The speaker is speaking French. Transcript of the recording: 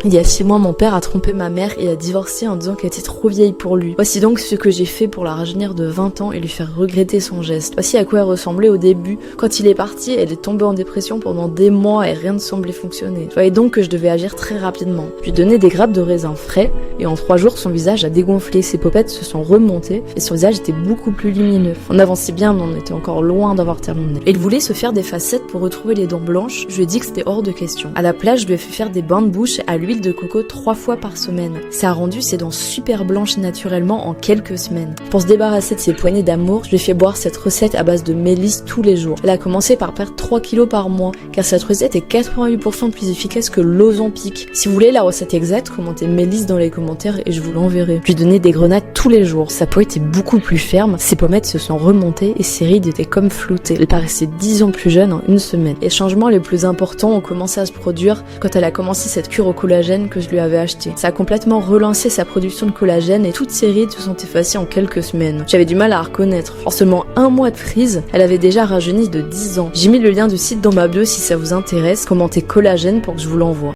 Il y a 6 mois, mon père a trompé ma mère et a divorcé en disant qu'elle était trop vieille pour lui. Voici donc ce que j'ai fait pour la rajeunir de 20 ans et lui faire regretter son geste. Voici à quoi elle ressemblait au début. Quand il est parti, elle est tombée en dépression pendant des mois et rien ne semblait fonctionner. Je voyais donc que je devais agir très rapidement. Je lui ai donné des grappes de raisin frais et en 3 jours, son visage a dégonflé. Ses paupières se sont remontées et son visage était beaucoup plus lumineux. On avançait bien, mais on était encore loin d'avoir terminé. Et il voulait se faire des facettes pour retrouver les dents blanches. Je lui ai dit que c'était hors de question. À la place, je lui ai fait faire des bains de bouche à l'huile de coco 3 fois par semaine. Ça a rendu ses dents super blanches naturellement en quelques semaines. Pour se débarrasser de ses poignées d'amour, je lui ai fait boire cette recette à base de mélisse tous les jours. Elle a commencé par perdre 3 kilos par mois, car cette recette est 88% plus efficace que l'Ozempic. Si vous voulez la recette exacte, commentez mélisse dans les commentaires et je vous l'enverrai. Je lui donnais des grenades tous les jours. Sa peau était beaucoup plus ferme, ses pommettes se sont remontées et ses rides étaient comme floutées. Elle paraissait 10 ans plus jeune en une semaine. Les changements les plus importants ont commencé à se produire quand elle a commencé cette cure au collagène que je lui avais acheté. Ça a complètement relancé sa production de collagène et toutes ses rides se sont effacées en quelques semaines. J'avais du mal à la reconnaître. En seulement 1 mois de frise, elle avait déjà rajeuni de 10 ans. J'ai mis le lien du site dans ma bio si ça vous intéresse. Commentez collagène pour que je vous l'envoie.